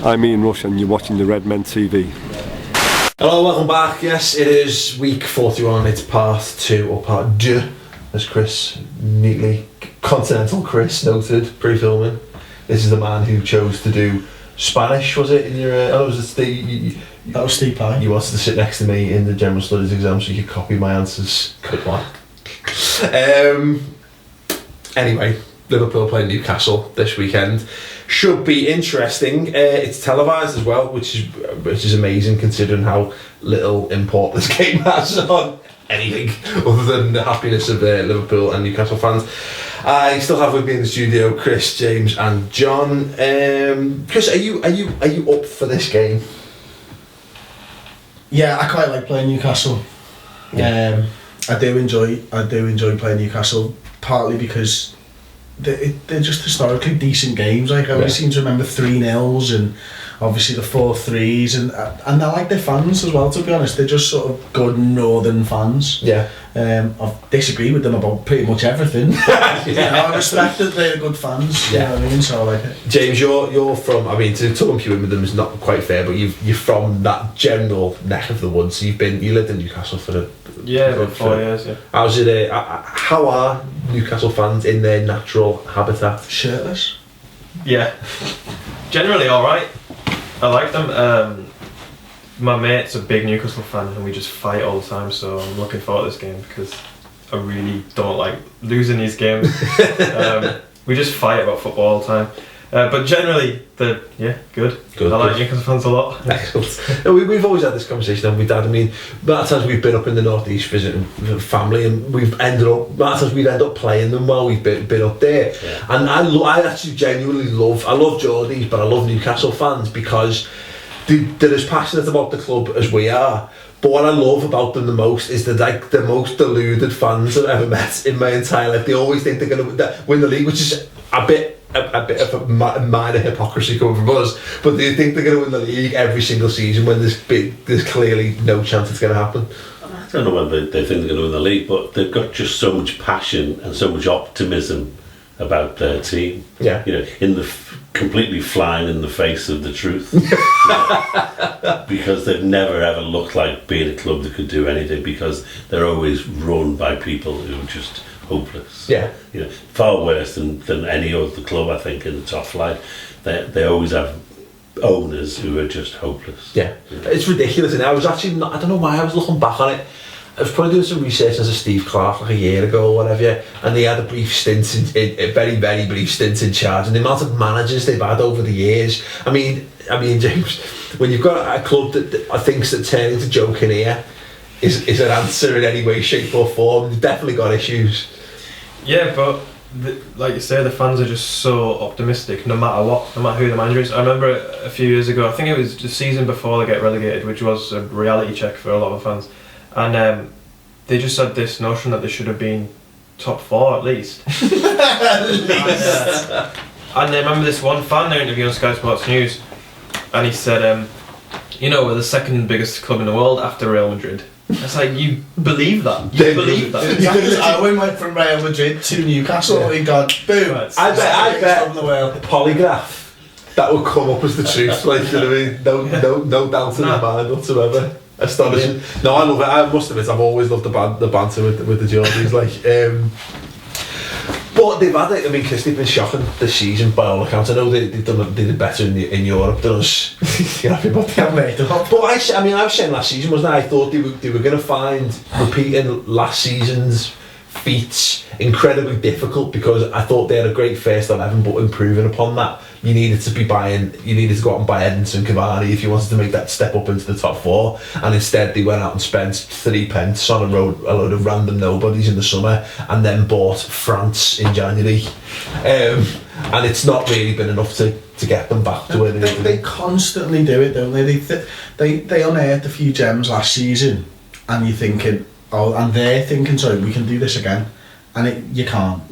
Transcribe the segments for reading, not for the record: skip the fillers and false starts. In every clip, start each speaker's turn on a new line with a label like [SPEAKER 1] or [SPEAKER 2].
[SPEAKER 1] I'm Ian Rush and you're watching the Redmen TV.
[SPEAKER 2] Hello, welcome back. Yes, it is week 41. It's part 2 or part 2, as Chris neatly, Continental Chris noted pre-filming. This is the man who chose to do Spanish, was it? In your, was it Steve?
[SPEAKER 3] That was Steve Pye.
[SPEAKER 2] You wanted to sit next to me in the general studies exam so you could copy my answers. Good one. Anyway, Liverpool playing Newcastle this weekend. Should be interesting. It's televised as well, which is amazing considering how little import this game has on anything other than the happiness of Liverpool and Newcastle fans. I still have with me in the studio Chris, James, and John. Chris, are you up for this game?
[SPEAKER 3] Yeah, I quite like playing Newcastle.
[SPEAKER 2] Yeah.
[SPEAKER 3] I do enjoy playing Newcastle, partly because they're just historically decent games. Like I always seem to remember 3-0s and obviously the 4-3s and I like their fans as well, to be honest. They're just sort of good northern fans.
[SPEAKER 2] Yeah.
[SPEAKER 3] I disagree with them about pretty much everything. I respect that they're good fans.
[SPEAKER 2] Yeah.
[SPEAKER 3] You know what I mean? So I like it. James,
[SPEAKER 2] you're from, I mean, to lump you in with them is not quite fair, but you're from that general neck of the woods. You lived in Newcastle for
[SPEAKER 4] about 4 years. Yeah.
[SPEAKER 2] How's it? How are Newcastle fans in their natural habitat?
[SPEAKER 3] Shirtless.
[SPEAKER 4] Yeah. Generally, all right. I like them. My mate's a big Newcastle fan and we just fight all the time, so I'm looking forward to this game because I really don't like losing these games. We just fight about football all the time. But generally, good. I like Newcastle fans a lot.
[SPEAKER 2] Excellent. We've always had this conversation, haven't we, Dad? I mean, amount of times we've been up in the northeast visiting family, and we've ended up playing them while we've been up there. Yeah. And I actually genuinely love Geordie, but I love Newcastle fans because they're as passionate about the club as we are. But what I love about them the most is they're like the most deluded fans I've ever met in my entire life. They always think they're going to win the league, which is a bit of a minor hypocrisy coming from us, but they think they're going to win the league every single season when there's clearly no chance it's going to happen.
[SPEAKER 5] I don't know whether they think they're going to win the league, but they've got just so much passion and so much optimism about their team.
[SPEAKER 2] Yeah,
[SPEAKER 5] completely flying in the face of the truth. Because they've never ever looked like being a club that could do anything, because they're always run by people who are just hopeless.
[SPEAKER 2] Yeah,
[SPEAKER 5] far worse than any other club, I think, in the top flight. They always have owners who are just hopeless.
[SPEAKER 2] Yeah. It's ridiculous. And I was actually I don't know why I was looking back on it. I was probably doing some research as a Steve Clarke like a year ago or whatever, and they had a brief stint a very, very brief stint in charge, and the amount of managers they've had over the years. I mean, James, when you've got a club that thinks that turning to joke in here is an answer in any way, shape or form, they've definitely got issues.
[SPEAKER 4] Yeah, but like you say, the fans are just so optimistic no matter what, no matter who the manager is. I remember a few years ago, I think it was the season before they get relegated, which was a reality check for a lot of fans. And they just had this notion that they should have been top 4 at least. And I remember this one fan there interview on Sky Sports News, and he said, we're the second biggest club in the world after Real Madrid. It's like, you believe that? You believe that?
[SPEAKER 3] Owen went from Real Madrid to Newcastle and he got boom.
[SPEAKER 2] I bet from the world. Polygraph that would come up as the truth. Like, you know what I mean? No doubt in my mind whatsoever. Astonishing. No, I love it. I must admit, I've always loved the banter with the Geordies. But they've had it. I mean, because they've been shocking this season by all accounts. I know they did better in Europe than us. You're happy about that? But I was saying last season, wasn't I? I thought they were going to find repeating last season's feats incredibly difficult, because I thought they had a great first 11, but improving upon that, you needed to go out and buy Edinson Cavani if you wanted to make that step up into the top 4, and instead they went out and spent 3 pence on a load of random nobodies in the summer, and then bought France in January, and it's not really been enough to get them back to where
[SPEAKER 3] they constantly do it, don't they? They unearthed a few gems last season, and you're thinking, and they're thinking, sorry, we can do this again. And you can't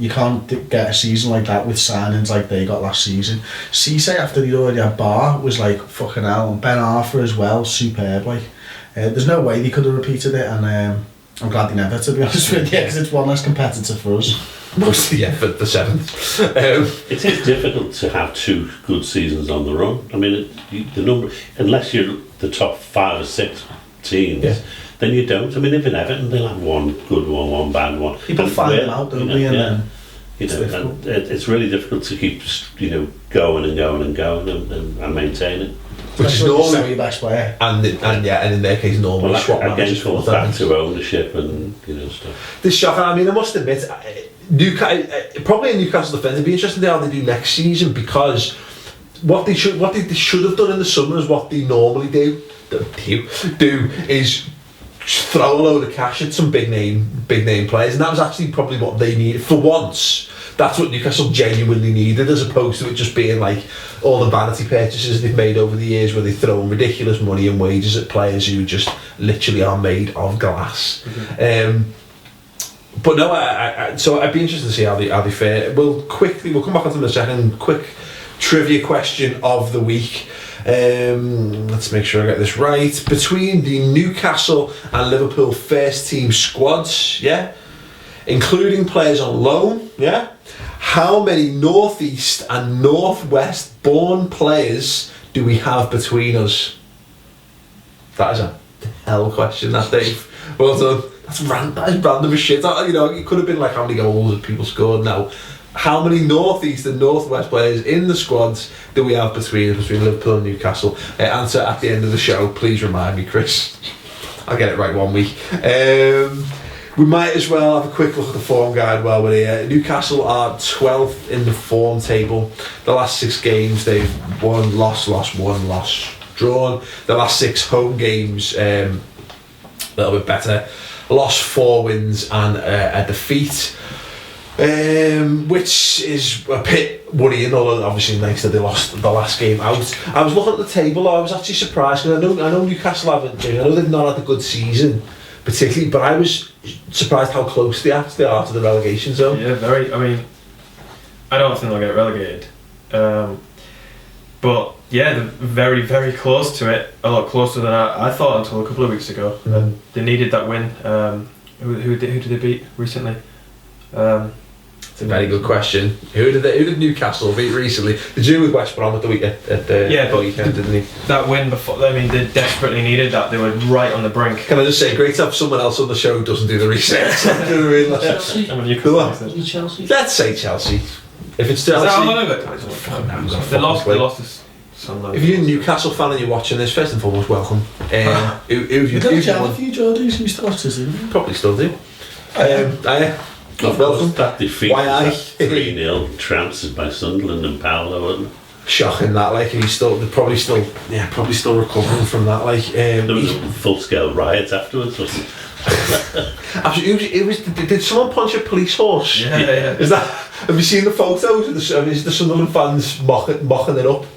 [SPEAKER 3] get a season like that with signings like they got last season. Cisse, after he'd already had Bar, was like, fucking hell. And Ben Arthur as well, superb. Like, there's no way they could have repeated it, and I'm glad they never, to be honest with you, because it's one less competitor for us.
[SPEAKER 2] Mostly, yeah, for the 7th.
[SPEAKER 5] It is difficult to have 2 good seasons on the run. I mean, the number, unless you're the top 5 or 6 teams, then you don't. I mean, even Everton, they'll have one good one bad one.
[SPEAKER 3] People find them out, don't they? And
[SPEAKER 5] it's really difficult to keep, going and maintain it.
[SPEAKER 2] Which is normally
[SPEAKER 3] your best player.
[SPEAKER 2] And in their case, normally swap
[SPEAKER 5] again
[SPEAKER 2] managers
[SPEAKER 5] comes back to ownership and stuff.
[SPEAKER 2] This shocking. I mean, I must admit, probably in Newcastle defence, it'd be interesting to see how they do next season, because what they should have done in the summer is what they normally do is throw a load of cash at some big name players, and that was actually probably what they needed for once. That's what Newcastle genuinely needed, as opposed to it just being like all the vanity purchases they've made over the years, where they throw ridiculous money and wages at players who just literally are made of glass. But no, so I'd be interested to see how they fare. We'll come back onto the second quick trivia question of the week. Let's make sure I get this right. Between the Newcastle and Liverpool first team squads, including players on loan, how many North East and North West born players do we have between us? That is a hell question, that, Dave. Well done. That is random as shit. It could have been like how many goals have people scored now. How many North East and North West players in the squads do we have between Liverpool and Newcastle? Answer at the end of the show. Please remind me, Chris. I'll get it right one week. We might as well have a quick look at the form guide while we're here. Newcastle are 12th in the form table. The last 6 games they've won, lost, won, lost, drawn. The last 6 home games, a little bit better. Lost 4 wins and a defeat, which is a bit worrying, although obviously nice that they lost the last game out. I was looking at the table, I was actually surprised, because I know Newcastle haven't, I know they've not had a good season particularly, but I was surprised how close they actually are to the relegation zone.
[SPEAKER 4] Yeah, very. I mean, I don't think they'll get relegated, but yeah, they're very, very close to it. A lot closer than I thought until a couple of weeks ago.
[SPEAKER 2] Mm.
[SPEAKER 4] They needed that win. Who did they beat recently?
[SPEAKER 2] It's a very good question. Who did Newcastle beat recently? They drew with West Brom at the weekend, didn't he?
[SPEAKER 4] That win before, I mean, they desperately needed that. They were right on the brink.
[SPEAKER 2] Can I just say, great to have someone else on the show who doesn't do the research.
[SPEAKER 6] Chelsea. Chelsea.
[SPEAKER 2] Let's say Chelsea. If it's Chelsea,
[SPEAKER 4] they lost to Sunderland.
[SPEAKER 2] If you're a Newcastle fan and you're watching this, first and foremost, welcome. Who have you
[SPEAKER 3] have a few Geordies who used to watch this, didn't you?
[SPEAKER 2] Probably still do.
[SPEAKER 5] Welcome. That defeat,
[SPEAKER 2] Why
[SPEAKER 5] 3-0 trounced by Sunderland and Paolo, wasn't it?
[SPEAKER 2] Shocking that, like, and they're probably still recovering from that, like.
[SPEAKER 5] There was a full-scale riot afterwards, wasn't it?
[SPEAKER 2] Absolutely, it was. Did someone punch a police horse?
[SPEAKER 4] Yeah.
[SPEAKER 2] Have you seen the photos of the Sunderland fans mocking it up?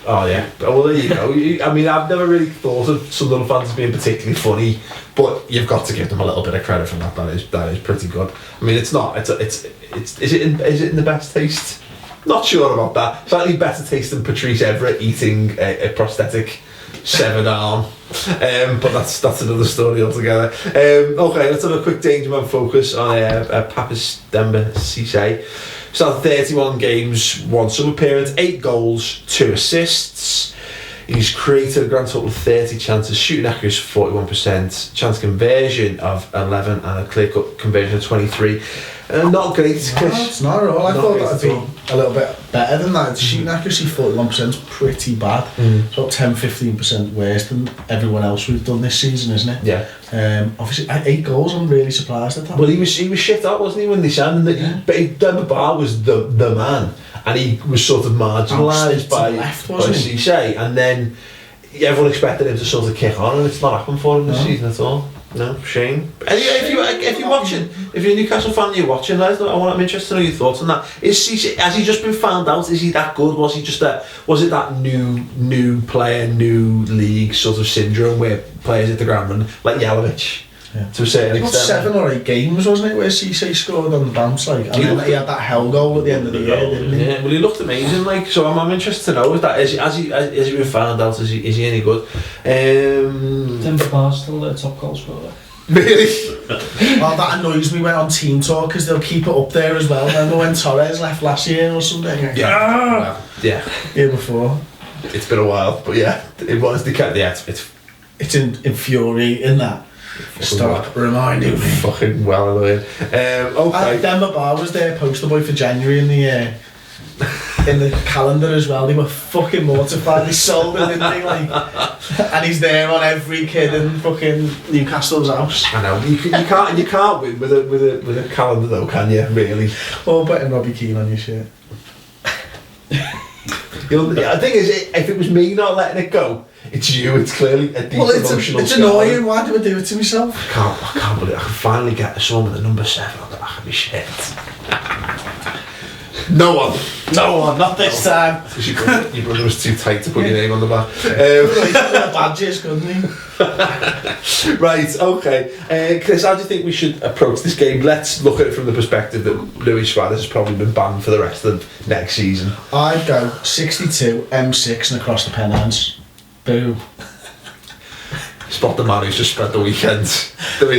[SPEAKER 2] Oh yeah, well there you go. I mean, I've never really thought of Sunderland fans as being particularly funny, but you've got to give them a little bit of credit for that. That is pretty good. I mean, it's not. Is it in the best taste? Not sure about that. Slightly better taste than Patrice Evra eating a prosthetic 7 arm. But that's another story altogether. Okay, let's have a quick Dangerman focus on Papiss Cisse. So 31 games, 1 sub appearance, 8 goals, 2 assists. He's created a grand total of 30 chances, shooting accuracy 41%, chance conversion of 11 and a clear cut conversion of 23. Not great, Chris.
[SPEAKER 3] No, it's not at all. I thought that would be a little bit better than that. Shooting accuracy 41% is pretty bad. It's about 10-15% worse than everyone else we've done this season, isn't it?
[SPEAKER 2] Yeah.
[SPEAKER 3] Obviously, 8 goals, I'm really surprised at that.
[SPEAKER 2] Well, he was shit out, wasn't he, when they signed him? But Demba Ba was the man, and he was sort of marginalised by Cisse, and then everyone expected him to sort of kick on, and it's not happened for him this season at all. No, shame. If you're watching, if you're a Newcastle fan and you're watching, I'm interested to know your thoughts on that. Has he just been found out? Is he that good? Was it that new player, new league sort of syndrome where players hit the ground running, like Jelavic? Yeah. To a certain extent.
[SPEAKER 3] 7 or 8 games, wasn't it, where Cisse scored on the bounce, like, and then he had that hell goal at the end of the year, didn't he?
[SPEAKER 2] Yeah, well, he looked amazing, like, so I'm interested to know, has he been found out, is he any good?
[SPEAKER 6] Demba Ba still the top goal scorer.
[SPEAKER 2] Really?
[SPEAKER 3] Well, that annoys me when on Team Talk because they'll keep it up there as well. Remember when Suarez left last year or something?
[SPEAKER 2] Yeah. Yeah.
[SPEAKER 3] Year before.
[SPEAKER 2] It's been a while, but yeah, it was the cat. Yeah,
[SPEAKER 3] It's infuriating that. Stop reminding me.
[SPEAKER 2] Fucking well annoying. Okay.
[SPEAKER 3] Denver Bar was their poster boy for January in the calendar as well. They were fucking mortified. They sold him, didn't they? Like, and he's there on every kid in fucking Newcastle's house.
[SPEAKER 2] I know. You can't win with a calendar though, can you? Really?
[SPEAKER 3] Or putting Robbie Keane on your shirt.
[SPEAKER 2] The thing is, if it was me not letting it go, it's you. It's clearly a deep emotional.
[SPEAKER 3] It's annoying. Why do I do it to myself?
[SPEAKER 2] I can't believe I can finally get someone with a number 7 on the back of my shirt. No one,
[SPEAKER 3] not this time.
[SPEAKER 2] Because your brother was too tight to put your name on the back.
[SPEAKER 3] Badges, couldn't he?
[SPEAKER 2] Right, okay. Chris, how do you think we should approach this game? Let's look at it from the perspective that Luis Suarez has probably been banned for the rest of next season.
[SPEAKER 3] I'd go 62, M6 and across the Pennines. Boom.
[SPEAKER 2] Spot the man who's just spent the weekend of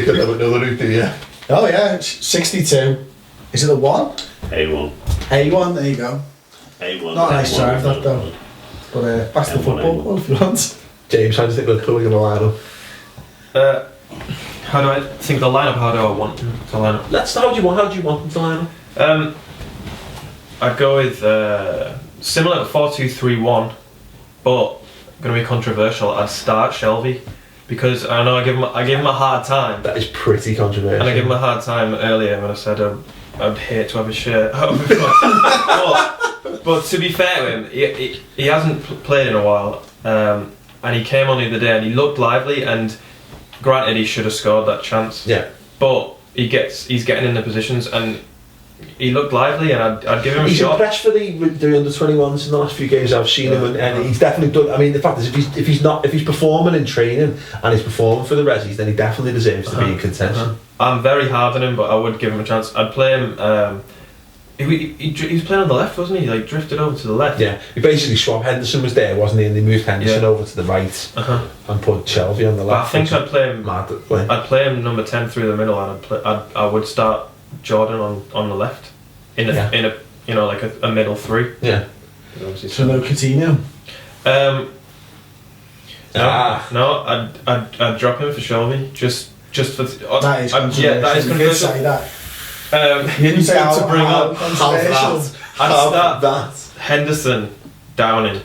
[SPEAKER 2] another route, do you?
[SPEAKER 3] Oh yeah, 62. Is it the 1?
[SPEAKER 5] A1.
[SPEAKER 3] A1, there you go.
[SPEAKER 5] A1.
[SPEAKER 3] Not a nice drive that though. But back to the football if you want.
[SPEAKER 2] James, how do you think Liverpool are going to line up?
[SPEAKER 4] How do I think the lineup? How do I want them to line up?
[SPEAKER 2] How do you want them to line up?
[SPEAKER 4] I'd go with similar to 4-2-3-1, but going to be controversial. I'd start Shelvey because I know I give him a hard time.
[SPEAKER 2] That is pretty controversial.
[SPEAKER 4] And I gave him a hard time earlier when I said I'd hate to have his shirt out. But to be fair to him, he hasn't played in a while, and he came on the other day and he looked lively. And granted, he should have scored that chance.
[SPEAKER 2] Yeah.
[SPEAKER 4] But he's getting in the positions and he looked lively, and I'd give him a shot.
[SPEAKER 2] He's impressed for the under-21s in the last few games I've seen him, and he's definitely done. I mean, the fact is, if he's performing in training and he's performing for the Rezzies, then he definitely deserves to be in contention.
[SPEAKER 4] I'm very hard on him, but I would give him a chance. I'd play him. He was playing on the left, wasn't he? Like drifted over to the left.
[SPEAKER 2] Yeah, he basically swapped. Henderson was there, wasn't he? And they moved Henderson over to the right and put Shelvey on the left.
[SPEAKER 4] But I think I'd play him. I'd play him number 10 through the middle, and I would start Jordan on the left in a like a middle 3.
[SPEAKER 2] Yeah.
[SPEAKER 3] So no Coutinho.
[SPEAKER 4] No, I'd drop him for Shelvey just for.
[SPEAKER 3] That is controversial.
[SPEAKER 4] Yeah, that is
[SPEAKER 3] controversial. You did say that.
[SPEAKER 4] You didn't say to bring up.
[SPEAKER 2] I'd start
[SPEAKER 4] Henderson, Downing,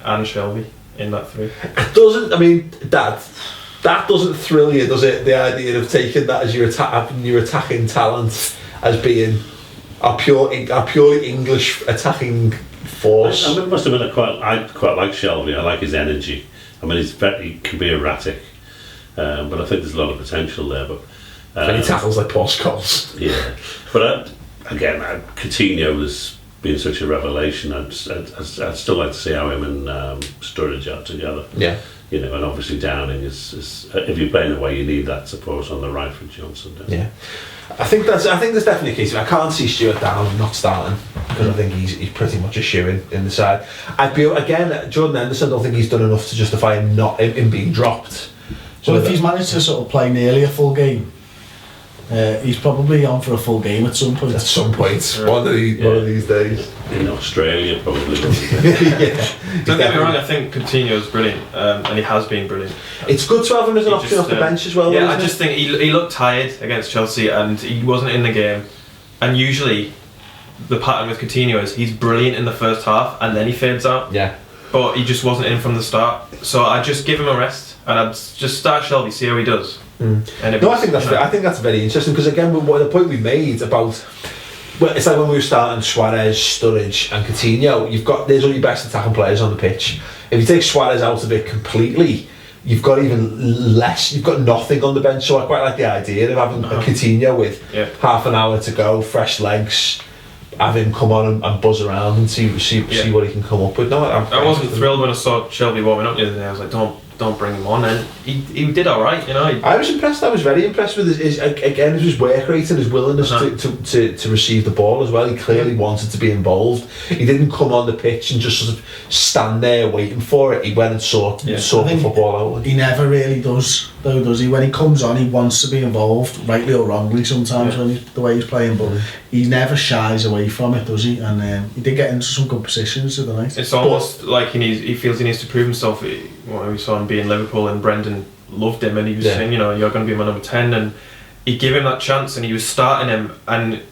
[SPEAKER 4] and Shelvey in that 3.
[SPEAKER 2] It doesn't. I mean, that doesn't thrill you, does it? The idea of taking that as your attacking talent as being a purely English attacking force.
[SPEAKER 5] I must admit, I quite like Shelvey. I like his energy. I mean, he can be erratic, but I think there's a lot of potential there. But
[SPEAKER 2] and he tackles like Paul Scholes.
[SPEAKER 5] Yeah, but again, Coutinho has been such a revelation. I'd still like to see how him and Sturridge are together.
[SPEAKER 2] Yeah.
[SPEAKER 5] You know, and obviously Downing is if you're playing away, you need that support on the right for Johnson.
[SPEAKER 2] Yeah, I think there's definitely a case. I can't see Stuart Downing not starting because I think he's pretty much a shoo in the side. I feel again, Jordan Henderson. I don't think he's done enough to justify him being dropped.
[SPEAKER 3] So if he's managed to sort of play nearly a full game, he's probably on for a full game at some point.
[SPEAKER 2] One of these days.
[SPEAKER 5] In Australia, probably.
[SPEAKER 4] Don't get me wrong, I think Coutinho's brilliant, and he has been brilliant.
[SPEAKER 2] It's good to have him as an option off the bench as well.
[SPEAKER 4] Yeah, I just think he looked tired against Chelsea, and he wasn't in the game. And usually, the pattern with Coutinho is he's brilliant in the first half, and then he fades out.
[SPEAKER 2] Yeah.
[SPEAKER 4] But he just wasn't in from the start, so I'd just give him a rest, and I'd just start Shelvey, see how he does.
[SPEAKER 2] I think that's very interesting because again, the point we made about. Well, it's like when we were starting Suarez, Sturridge and Coutinho, there's all your best attacking players on the pitch. If you take Suarez out of it completely, you've got even less, you've got nothing on the bench. So I quite like the idea of having a Coutinho with half an hour to go, fresh legs, have him come on and buzz around and see what he can come up with. No,
[SPEAKER 4] I wasn't thrilled when I saw Shelvey warming up the other day. I was like, don't don't bring him on, and he did all right, you know.
[SPEAKER 2] I was impressed. I was very impressed with his work rate and his willingness to receive the ball as well. He clearly wanted to be involved. He didn't come on the pitch and just sort of stand there waiting for it. He went and sought the football out.
[SPEAKER 3] He never really does, though, does he? When he comes on, he wants to be involved, rightly or wrongly sometimes, when the way he's playing, but he never shies away from it, does he? And he did get into some good positions tonight.
[SPEAKER 4] It's almost like he feels he needs to prove himself. We saw him be in Liverpool, and Brendan loved him, and he was saying, you know, you're going to be my number 10, and he gave him that chance, and he was starting him, and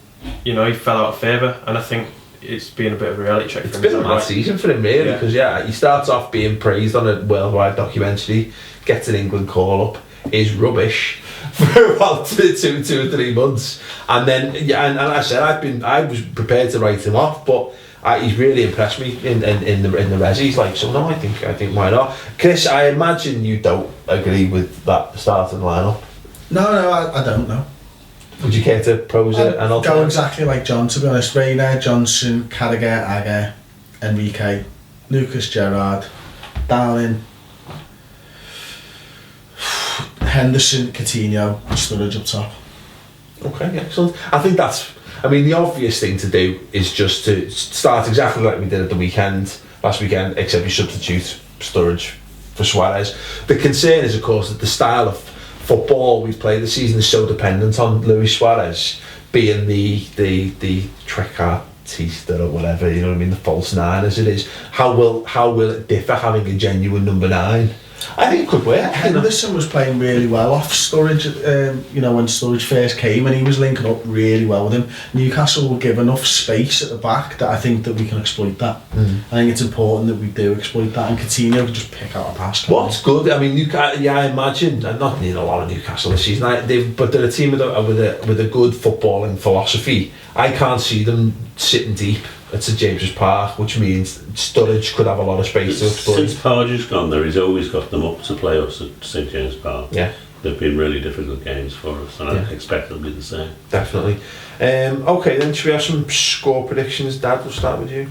[SPEAKER 4] you know, he fell out of favour, and I think it's been a bit of a reality check for him.
[SPEAKER 2] It's been a mad season for him, really, because he starts off being praised on a worldwide documentary, gets an England call up, is rubbish for about 2 or 3 months, and then and I said I was prepared to write him off, but he's really impressed me in the resis. Like, so no, I think why not? Chris, I imagine you don't agree with that starting lineup.
[SPEAKER 3] No, I don't know.
[SPEAKER 2] Would you care to pose an alternative?
[SPEAKER 3] Go exactly like John, to be honest. Rayner, Johnson, Carragher, Agger, Enrique, Lucas, Gerrard, Darling, Henderson, Coutinho, and Sturridge up top.
[SPEAKER 2] Okay, excellent. I think the obvious thing to do is just to start exactly like we did at the last weekend, except you substitute Sturridge for Suarez. The concern is, of course, that the style of football we've played this season is so dependent on Luis Suarez being the trequartista or whatever, you know what I mean, the false 9 as it is. How will it differ having a genuine number 9? I think it could work.
[SPEAKER 3] Henderson was playing really well off Sturridge, when Sturridge first came, and he was linking up really well with him. Newcastle will give enough space at the back that I think that we can exploit that. I think it's important that we do exploit that, and Coutinho can just pick out a pass.
[SPEAKER 2] What's good, I mean, I imagine, I'm not needing a lot of Newcastle this season, but they're a team with a good footballing philosophy. I can't see them sitting deep at St James's Park, which means Sturridge could have a lot of space to exploit.
[SPEAKER 5] Since Pardew's gone there, he's always got them up to play us at St James's Park.
[SPEAKER 2] Yeah.
[SPEAKER 5] They've been really difficult games for us, and I expect it'll be the same.
[SPEAKER 2] Definitely. Okay, then should we have some score predictions? Dad, we'll start with you.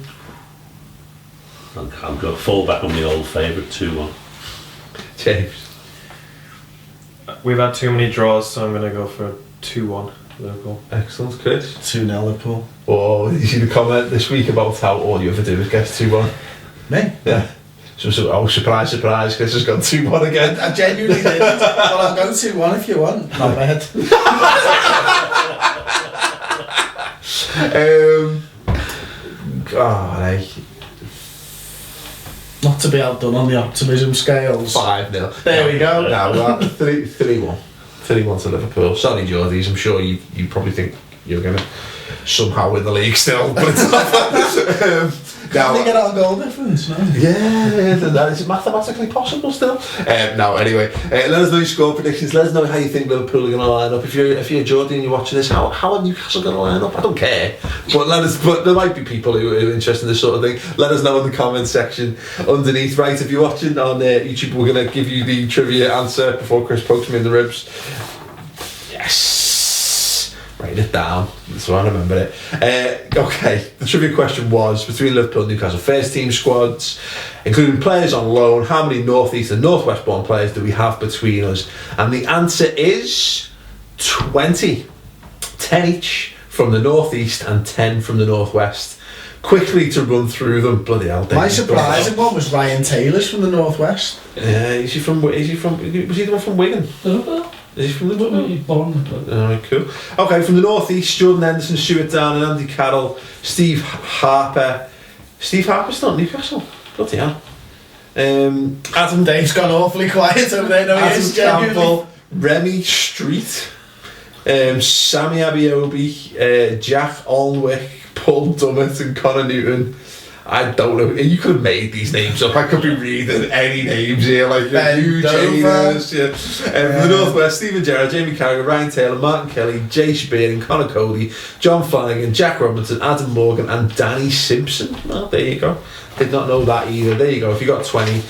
[SPEAKER 5] I'll go fall back on the old favourite 2-1.
[SPEAKER 2] James.
[SPEAKER 4] We've had too many draws, so I'm going to go for 2-1 Liverpool.
[SPEAKER 2] Excellent. Chris?
[SPEAKER 3] 2-0 Liverpool.
[SPEAKER 2] Oh, you see the comment this week about how all you ever do is guess 2-1?
[SPEAKER 3] Me?
[SPEAKER 2] Yeah. So, surprise, Chris has gone 2-1 again.
[SPEAKER 3] I genuinely didn't. Well, I'll go 2-1 if you want. Not bad. Not to be outdone on the optimism scales.
[SPEAKER 2] 5-0.
[SPEAKER 3] There we go.
[SPEAKER 2] Now, 3-1. 3-1 to Liverpool. Sorry, Geordies, I'm sure you probably think you're going to somehow win the league still, but it's not.
[SPEAKER 3] Now, they get out a goal difference, no?
[SPEAKER 2] Yeah, that is mathematically possible still. Now, anyway, let us know your score predictions. Let us know how you think Liverpool are going to line up. If you're Geordie and you're watching this, how are Newcastle going to line up? I don't care, but there might be people who are interested in this sort of thing. Let us know in the comment section underneath. Right, if you're watching on YouTube, we're going to give you the trivia answer before Chris pokes me in the ribs. Yes. Write it down, so I remember it. Okay, the trivia question was, between Liverpool and Newcastle first team squads, including players on loan, how many North East and North West born players do we have between us? And the answer is 20. 10 each from the North East and 10 from the North West. Quickly to run through them, bloody hell.
[SPEAKER 3] My surprising one was Ryan Taylor's from the North West.
[SPEAKER 2] Yeah, was he the one from Wigan? Is he from Liverpool? Alright, cool. Okay, from the North East, Jordan Henderson, Stuart Down and Andy Carroll, Steve Harper. Steve Harper's not Newcastle. Bloody hell. Adam
[SPEAKER 3] Dave's gone awfully quiet over there. No, he is
[SPEAKER 2] Campbell, Remy Street, Sammy Abiobi, Jack Alnwick, Paul Dummett and Connor Newton. I don't know. You could have made these names up. I could be reading any names here, like Hugh Janus. Yeah. From the North West, Stephen Gerrard, Jamie Carragher, Ryan Taylor, Martin Kelly, Jay Spearing, Conor Cody, John Flanagan, Jack Robinson, Adam Morgan, and Danny Simpson. Well, there you go. Did not know that either. There you go. If you got 20,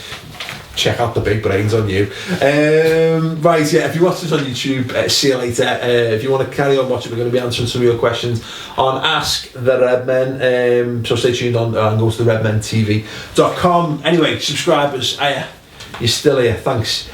[SPEAKER 2] check out the big brains on you. Right, yeah, if you watch this on YouTube, see you later. If you want to carry on watching, we're going to be answering some of your questions on Ask the Redmen. So stay tuned on and go to the redmentv.com. Anyway, subscribers, you're still here. Thanks.